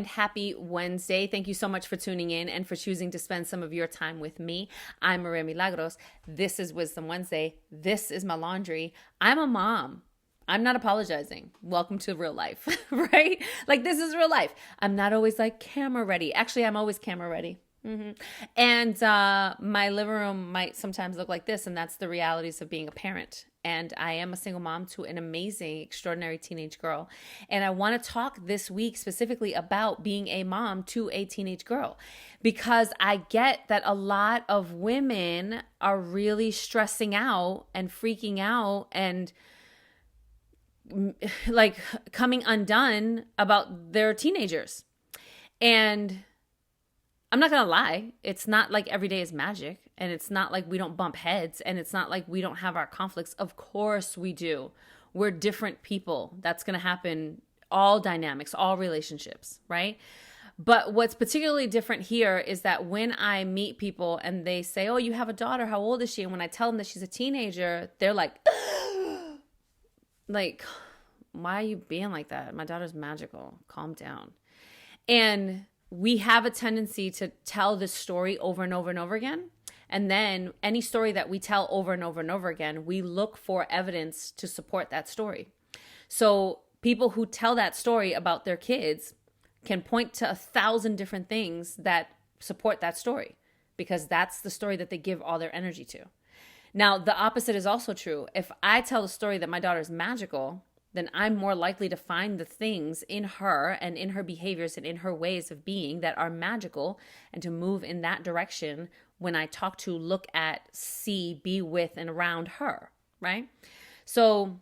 and happy Wednesday. Thank you so much for tuning in and for choosing to spend some of your time with me. I'm Maria Milagros. This is Wisdom Wednesday. This is my laundry. I'm a mom. I'm not apologizing. Welcome to real life, right? Like, this is real life. I'm not always like camera ready. Actually, I'm always camera ready. And my living room might sometimes look like this, and that's the realities of being a parent. And I am a single mom to an amazing, extraordinary teenage girl. And I want to talk this week specifically about being a mom to a teenage girl, because I get that a lot of women are really stressing out and freaking out and like coming undone about their teenagers. And I'm not going to lie, it's not like every day is magic, and it's not like we don't bump heads, and it's not like we don't have our conflicts. Of course we do. We're different people. That's going to happen, all dynamics, all relationships, right? But what's particularly different here is that when I meet people and they say, oh, you have a daughter, how old is she? And when I tell them that she's a teenager, they're like, why are you being like that? My daughter's magical. Calm down. And we have a tendency to tell this story over and over and over again. And then any story that we tell over and over and over again, we look for evidence to support that story. So people who tell that story about their kids can point to 1,000 different things that support that story, because that's the story that they give all their energy to. Now, the opposite is also true. If I tell the story that my daughter is magical, then I'm more likely to find the things in her and in her behaviors and in her ways of being that are magical, and to move in that direction when I talk to, look at, see, be with, and around her, right? So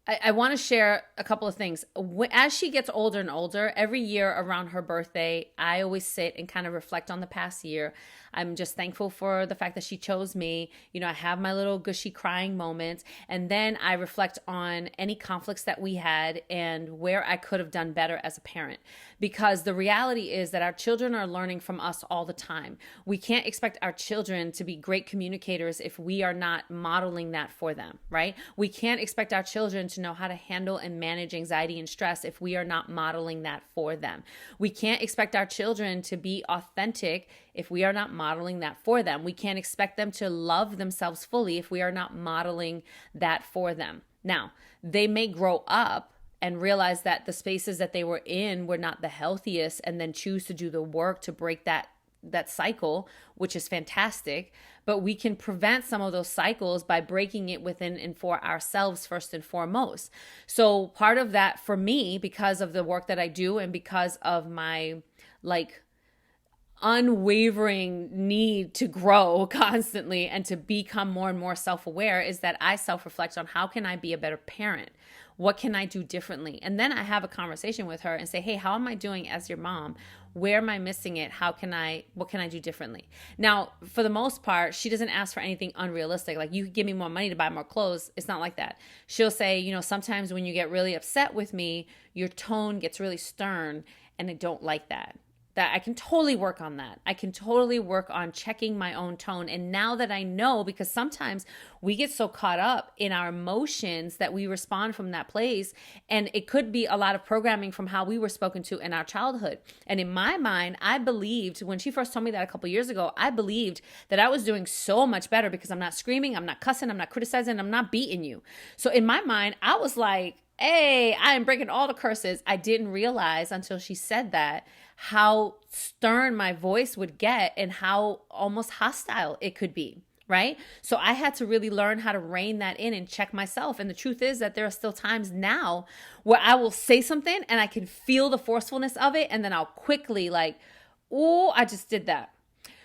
I want to share a couple of things. As she gets older and older, every year around her birthday, I always sit and kind of reflect on the past year. I'm just thankful for the fact that she chose me. You know, I have my little gushy crying moments, and then I reflect on any conflicts that we had and where I could have done better as a parent. Because the reality is that our children are learning from us all the time. We can't expect our children to be great communicators if we are not modeling that for them, right? We can't expect our children to know how to handle and manage anxiety and stress if we are not modeling that for them. We can't expect our children to be authentic if we are not modeling that for them. We can't expect them to love themselves fully if we are not modeling that for them. Now, they may grow up and realize that the spaces that they were in were not the healthiest, and then choose to do the work to break that cycle, which is fantastic. But we can prevent some of those cycles by breaking it within and for ourselves first and foremost. So part of that for me, because of the work that I do and because of my unwavering need to grow constantly and to become more and more self-aware, is that I self-reflect on how can I be a better parent? What can I do differently? And then I have a conversation with her and say, hey, how am I doing as your mom? Where am I missing it? What can I do differently? Now, for the most part, she doesn't ask for anything unrealistic. Like, you could give me more money to buy more clothes. It's not like that. She'll say, you know, sometimes when you get really upset with me, your tone gets really stern, and I don't like that. That I can totally work on that. I can totally work on checking my own tone. And now that I know, because sometimes we get so caught up in our emotions that we respond from that place. And it could be a lot of programming from how we were spoken to in our childhood. And in my mind, I believed, when she first told me that a couple years ago, I believed that I was doing so much better because I'm not screaming, I'm not cussing, I'm not criticizing, I'm not beating you. So in my mind, I was like, hey, I am breaking all the curses. I didn't realize until she said that how stern my voice would get and how almost hostile it could be, right? So I had to really learn how to rein that in and check myself. And the truth is that there are still times now where I will say something and I can feel the forcefulness of it, and then I'll quickly oh, I just did that.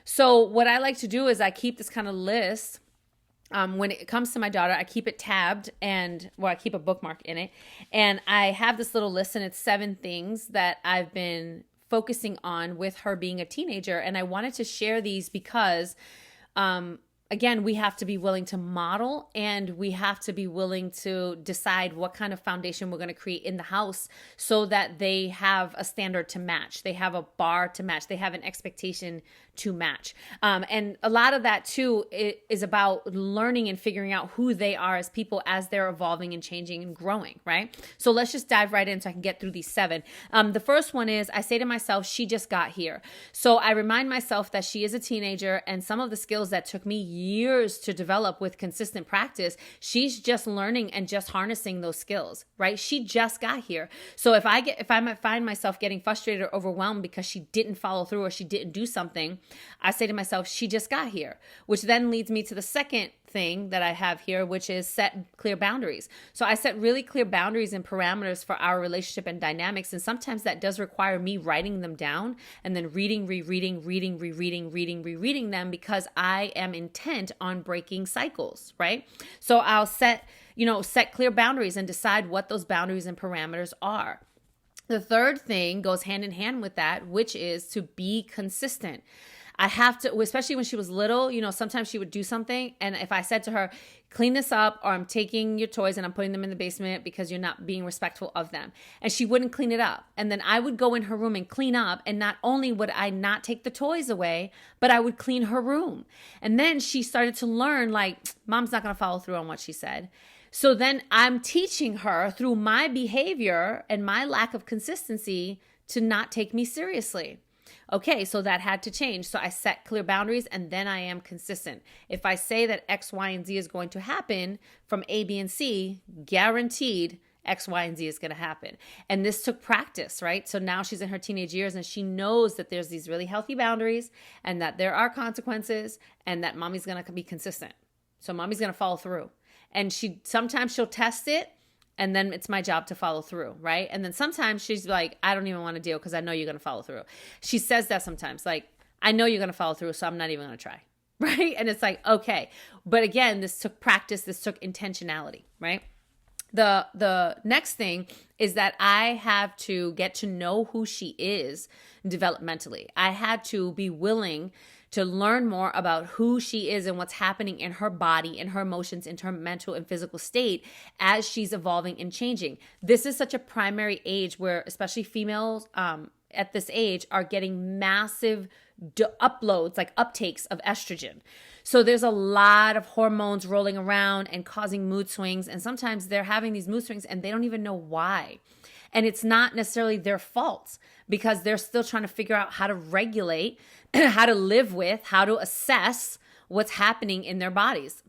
So what I like to do is I keep this kind of list. When it comes to my daughter, I keep it tabbed, and I keep a bookmark in it. And I have this little list, and it's 7 things that I've been focusing on with her being a teenager. And I wanted to share these because, again, we have to be willing to model, and we have to be willing to decide what kind of foundation we're going to create in the house so that they have a standard to match. They have a bar to match. They have an expectation to match. And a lot of that too is about learning and figuring out who they are as people as they're evolving and changing and growing, right? So let's just dive right in so I can get through these 7. The first one is I say to myself, she just got here. So I remind myself that she is a teenager, and some of the skills that took me years to develop with consistent practice, she's just learning and just harnessing those skills, right? She just got here. So if I might find myself getting frustrated or overwhelmed because she didn't follow through or she didn't do something, I say to myself, she just got here, which then leads me to the second thing that I have here, which is set clear boundaries. So I set really clear boundaries and parameters for our relationship and dynamics. And sometimes that does require me writing them down and then reading, rereading them, because I am intent on breaking cycles, right? So I'll set clear boundaries and decide what those boundaries and parameters are. The third thing goes hand in hand with that, which is to be consistent. I have to, especially when she was little, sometimes she would do something. And if I said to her, clean this up, or I'm taking your toys and I'm putting them in the basement because you're not being respectful of them, and she wouldn't clean it up. And then I would go in her room and clean up. And not only would I not take the toys away, but I would clean her room. And then she started to learn, like, mom's not going to follow through on what she said. So then I'm teaching her through my behavior and my lack of consistency to not take me seriously. Okay, so that had to change. So I set clear boundaries, and then I am consistent. If I say that X, Y, and Z is going to happen from A, B, and C, guaranteed X, Y, and Z is going to happen. And this took practice, right? So now she's in her teenage years and she knows that there's these really healthy boundaries and that there are consequences and that mommy's going to be consistent. So mommy's going to follow through. And sometimes she'll test it, and then it's my job to follow through, right? And then sometimes she's like, I don't even want to deal because I know you're going to follow through. She says that sometimes, like, I know you're going to follow through, so I'm not even going to try, right? And it's like, okay. But again, this took practice. This took intentionality, right? The next thing is that I have to get to know who she is developmentally. I had to be willing to learn more about who she is and what's happening in her body, in her emotions, in her mental and physical state as she's evolving and changing. This is such a primary age where especially females at this age are getting massive uploads, like uptakes of estrogen. So there's a lot of hormones rolling around and causing mood swings. And sometimes they're having these mood swings and they don't even know why. And it's not necessarily their fault because they're still trying to figure out how to regulate, how to live with, how to assess what's happening in their bodies.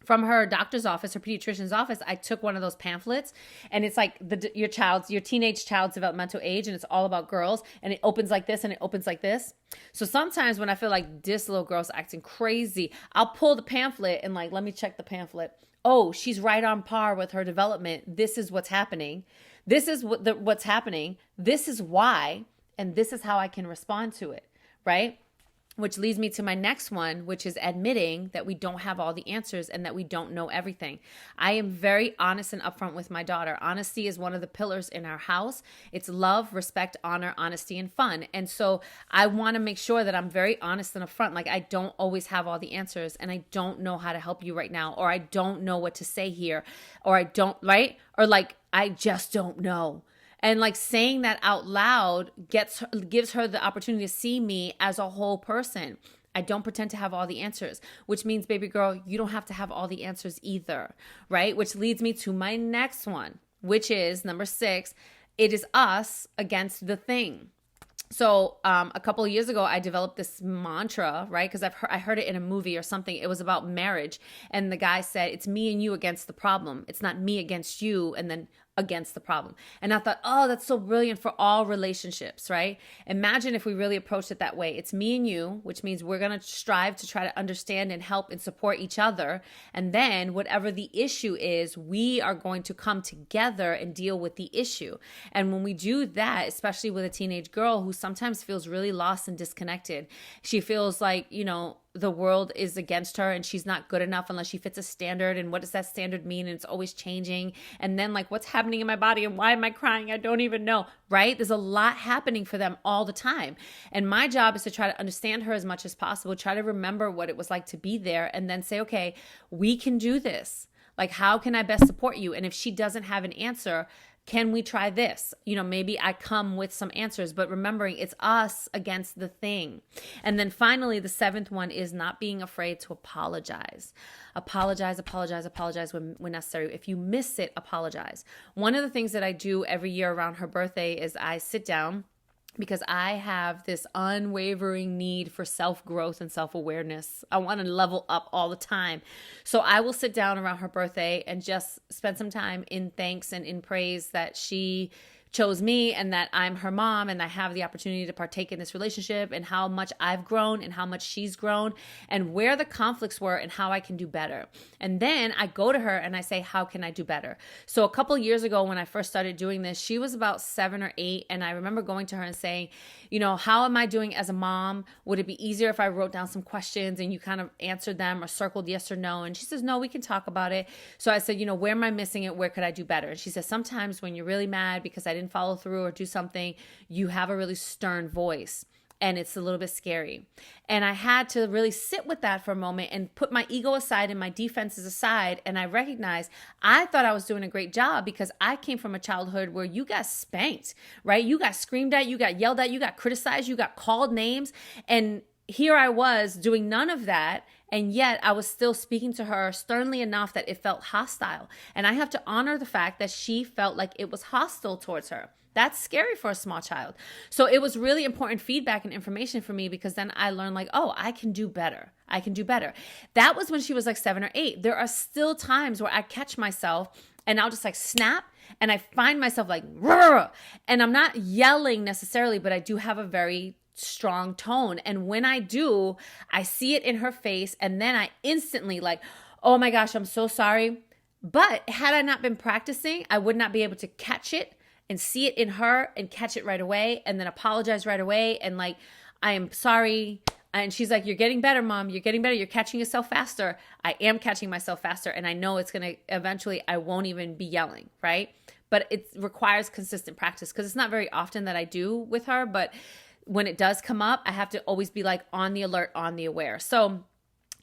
From her doctor's office, her pediatrician's office, I took one of those pamphlets, and it's like your teenage child's developmental age, and it's all about girls, and it opens like this and it opens like this. So sometimes when I feel like this little girl's acting crazy, I'll pull the pamphlet and like, let me check the pamphlet. Oh, she's right on par with her development. This is what's happening. This is what's happening. This is why, and this is how I can respond to it, right? Which leads me to my next one, which is admitting that we don't have all the answers and that we don't know everything. I am very honest and upfront with my daughter. Honesty is one of the pillars in our house. It's love, respect, honor, honesty, and fun. And so I want to make sure that I'm very honest and upfront. Like, I don't always have all the answers, and I don't know how to help you right now, or I don't know what to say here, or I don't, right? Or like, I just don't know. And like saying that out loud gives her the opportunity to see me as a whole person. I don't pretend to have all the answers, which means, baby girl, you don't have to have all the answers either, right? Which leads me to my next one, which is number 6. It is us against the thing. So a couple of years ago, I developed this mantra, right? Because I heard it in a movie or something. It was about marriage. And the guy said, it's me and you against the problem. It's not me against you and then against the problem. And I thought, oh, that's so brilliant for all relationships, right? Imagine if we really approached it that way. It's me and you, which means we're going to strive to try to understand and help and support each other. And then whatever the issue is, we are going to come together and deal with the issue. And when we do that, especially with a teenage girl who sometimes feels really lost and disconnected, she feels like, the world is against her and she's not good enough unless she fits a standard. And what does that standard mean? And it's always changing. And then like, what's happening in my body and why am I crying? I don't even know, right? There's a lot happening for them all the time. And my job is to try to understand her as much as possible, try to remember what it was like to be there, and then say, okay, we can do this. Like, how can I best support you? And if she doesn't have an answer, Can we try this? Maybe I come with some answers, but remembering it's us against the thing. And then finally, the seventh one is not being afraid to apologize. Apologize when necessary. If you miss it, apologize. One of the things that I do every year around her birthday is I sit down, because I have this unwavering need for self-growth and self-awareness. I want to level up all the time. So I will sit down around her birthday and just spend some time in thanks and in praise that she chose me and that I'm her mom and I have the opportunity to partake in this relationship and how much I've grown and how much she's grown and where the conflicts were and how I can do better. And then I go to her and I say, how can I do better? So a couple of years ago when I first started doing this, she was about 7 or 8. And I remember going to her and saying, how am I doing as a mom? Would it be easier if I wrote down some questions and you kind of answered them or circled yes or no? And she says, no, we can talk about it. So I said, where am I missing it? Where could I do better? And she says, sometimes when you're really mad because I didn't follow through or do something, you have a really stern voice and it's a little bit scary. And I had to really sit with that for a moment and put my ego aside and my defenses aside. And I recognized I thought I was doing a great job because I came from a childhood where you got spanked, right? You got screamed at, you got yelled at, you got criticized, you got called names. And here I was doing none of that. And yet I was still speaking to her sternly enough that it felt hostile. And I have to honor the fact that she felt like it was hostile towards her. That's scary for a small child. So it was really important feedback and information for me because then I learned I can do better. I can do better. That was when she was 7 or 8. There are still times where I catch myself and I'll just snap and I find myself "Rrr!" And I'm not yelling necessarily, but I do have a very strong tone. And when I do, I see it in her face and then I instantly oh my gosh, I'm so sorry. But had I not been practicing, I would not be able to catch it and see it in her and catch it right away and then apologize right away. And I am sorry. And she's like, you're getting better, Mom. You're getting better. You're catching yourself faster. I am catching myself faster. And I know it's going to eventually, I won't even be yelling, right? But it requires consistent practice because it's not very often that I do with her. But when it does come up, I have to always be on the alert, on the aware. So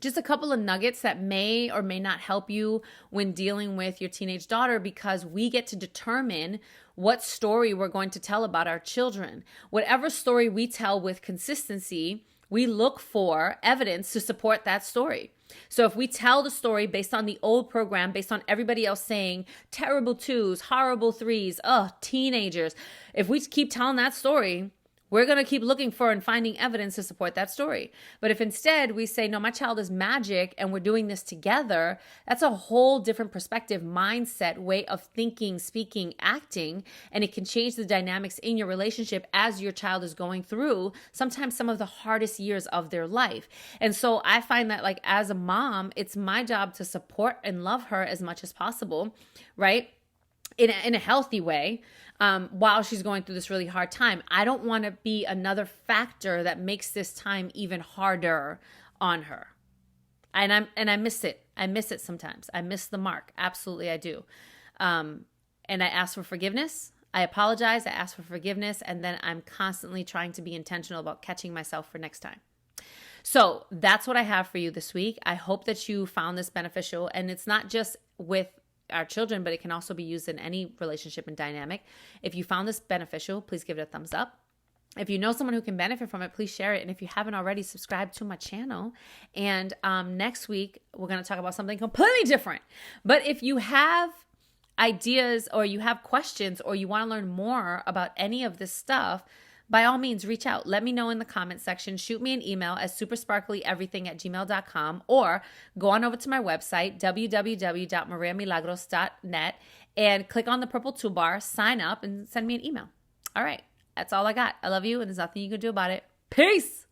just a couple of nuggets that may or may not help you when dealing with your teenage daughter, because we get to determine what story we're going to tell about our children. Whatever story we tell with consistency, we look for evidence to support that story. So if we tell the story based on the old program, based on everybody else saying terrible 2s, horrible 3s, teenagers, if we keep telling that story, we're going to keep looking for and finding evidence to support that story. But if instead we say, no, my child is magic and we're doing this together, that's a whole different perspective, mindset, way of thinking, speaking, acting, and it can change the dynamics in your relationship as your child is going through sometimes some of the hardest years of their life. And so I find that as a mom, it's my job to support and love her as much as possible, right? In a healthy way. While she's going through this really hard time. I don't want to be another factor that makes this time even harder on her. And I miss it. I miss it sometimes. I miss the mark. Absolutely, I do. And I ask for forgiveness. I apologize. I ask for forgiveness. And then I'm constantly trying to be intentional about catching myself for next time. So that's what I have for you this week. I hope that you found this beneficial. And it's not just with our children, but it can also be used in any relationship and dynamic. If you found this beneficial, please give it a thumbs up. If you know someone who can benefit from it, please share it. And if you haven't already, subscribe to my channel. And next week, we're going to talk about something completely different. But if you have ideas or you have questions or you want to learn more about any of this stuff, by all means, reach out. Let me know in the comment section. Shoot me an email at supersparklyeverything@gmail.com or go on over to my website, www.mariamilagros.net, and click on the purple toolbar, sign up, and send me an email. All right. That's all I got. I love you, and there's nothing you can do about it. Peace.